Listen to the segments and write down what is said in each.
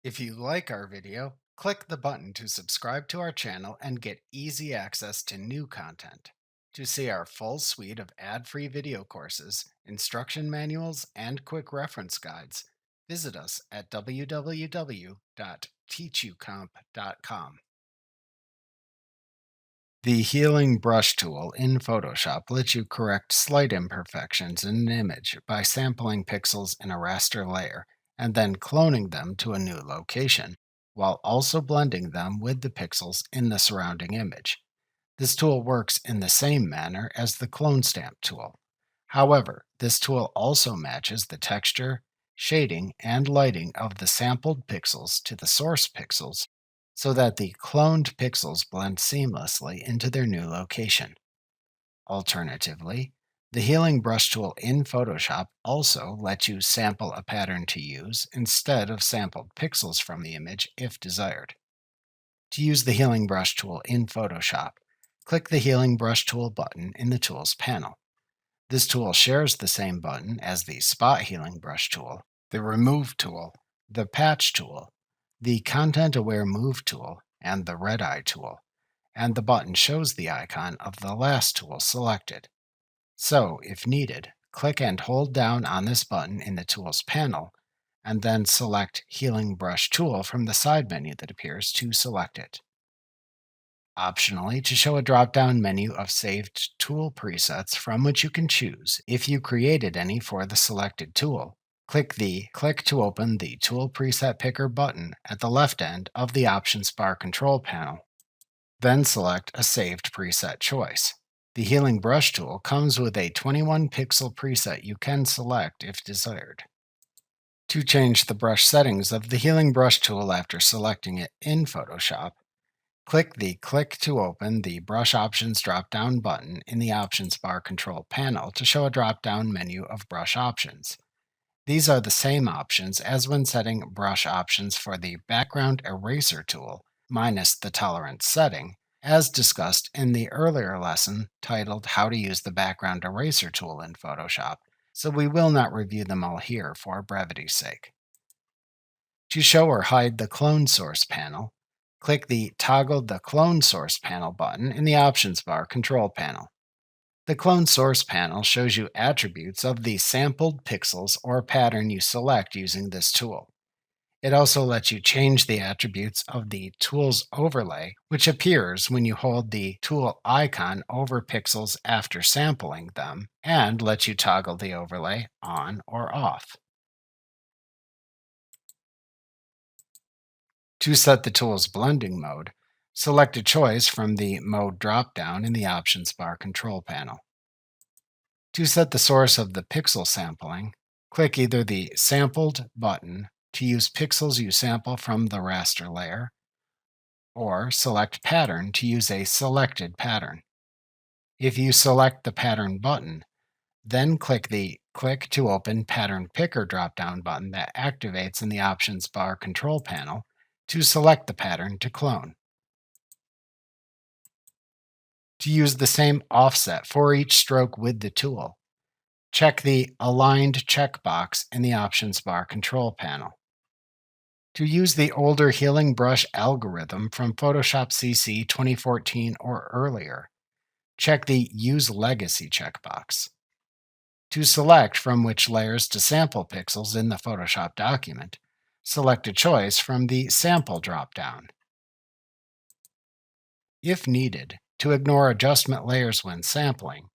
If you like our video, click the button to subscribe to our channel and get easy access to new content. To see our full suite of ad-free video courses, instruction manuals, and quick reference guides, visit us at www.teachucomp.com. The Healing Brush tool in Photoshop lets you correct slight imperfections in an image by sampling pixels in a raster layer and then cloning them to a new location, while also blending them with the pixels in the surrounding image. This tool works in the same manner as the clone stamp tool. However, this tool also matches the texture, shading, and lighting of the sampled pixels to the source pixels so that the cloned pixels blend seamlessly into their new location. Alternatively, the Healing Brush tool in Photoshop also lets you sample a pattern to use instead of sampled pixels from the image if desired. To use the Healing Brush tool in Photoshop, click the Healing Brush tool button in the Tools panel. This tool shares the same button as the Spot Healing Brush tool, the Remove tool, the Patch tool, the Content Aware Move tool, and the Red Eye tool, and the button shows the icon of the last tool selected. So, if needed, click and hold down on this button in the Tools panel, and then select Healing Brush tool from the side menu that appears to select it. Optionally, to show a drop-down menu of saved tool presets from which you can choose if you created any for the selected tool, click the Click to open the Tool Preset Picker button at the left end of the Options bar control panel. Then select a saved preset choice. The Healing Brush tool comes with a 21 pixel preset you can select if desired. To change the brush settings of the Healing Brush tool after selecting it in Photoshop, click the Click to open the Brush Options drop-down button in the Options bar control panel to show a drop-down menu of brush options. These are the same options as when setting brush options for the Background Eraser tool, minus the tolerance setting, as discussed in the earlier lesson titled How to Use the Background Eraser tool in Photoshop, so we will not review them all here for brevity's sake. To show or hide the Clone Source panel, click the Toggle the Clone Source panel button in the Options bar control panel. The Clone Source panel shows you attributes of the sampled pixels or pattern you select using this tool. It also lets you change the attributes of the tool's overlay, which appears when you hold the tool icon over pixels after sampling them, and lets you toggle the overlay on or off. To set the tool's blending mode, select a choice from the Mode drop-down in the Options bar control panel. To set the source of the pixel sampling, click either the Sampled button to use pixels you sample from the raster layer, or select Pattern to use a selected pattern. If you select the Pattern button, then click the Click to open Pattern Picker drop-down button that activates in the Options bar control panel to select the pattern to clone. To use the same offset for each stroke with the tool, check the Aligned checkbox in the Options bar control panel. To use the older Healing Brush algorithm from Photoshop CC 2014 or earlier, check the Use Legacy checkbox. To select from which layers to sample pixels in the Photoshop document, select a choice from the Sample drop-down. If needed, to ignore adjustment layers when sampling,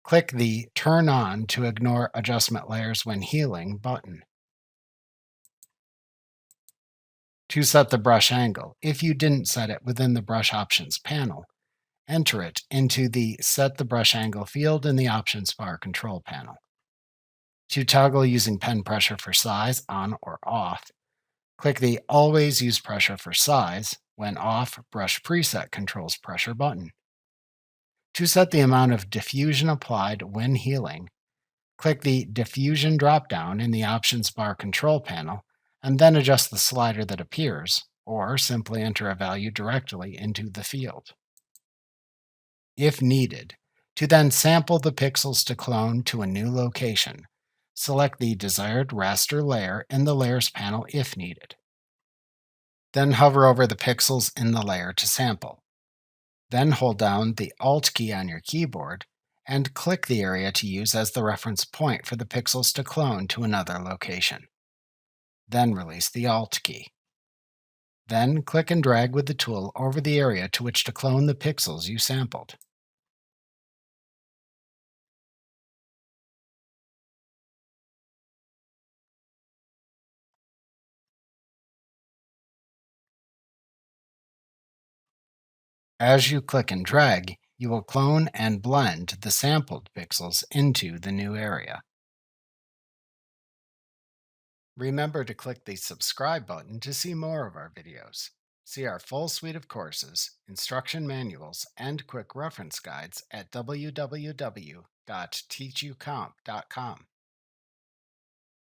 click the Turn On to ignore adjustment layers when healing button. To set the brush angle, if you didn't set it within the Brush Options panel, enter it into the Set the Brush Angle field in the Options bar control panel. To toggle using pen pressure for size on or off, click the Always Use Pressure for Size when off Brush Preset Controls Pressure button. To set the amount of diffusion applied when healing, click the Diffusion drop-down in the Options bar control panel and then adjust the slider that appears, or simply enter a value directly into the field. If needed, to then sample the pixels to clone to a new location, select the desired raster layer in the Layers panel if needed. Then hover over the pixels in the layer to sample. Then hold down the Alt key on your keyboard and click the area to use as the reference point for the pixels to clone to another location. Then release the Alt key. Then click and drag with the tool over the area to which to clone the pixels you sampled. As you click and drag, you will clone and blend the sampled pixels into the new area. Remember to click the subscribe button to see more of our videos. See our full suite of courses, instruction manuals, and quick reference guides at www.teachucomp.com.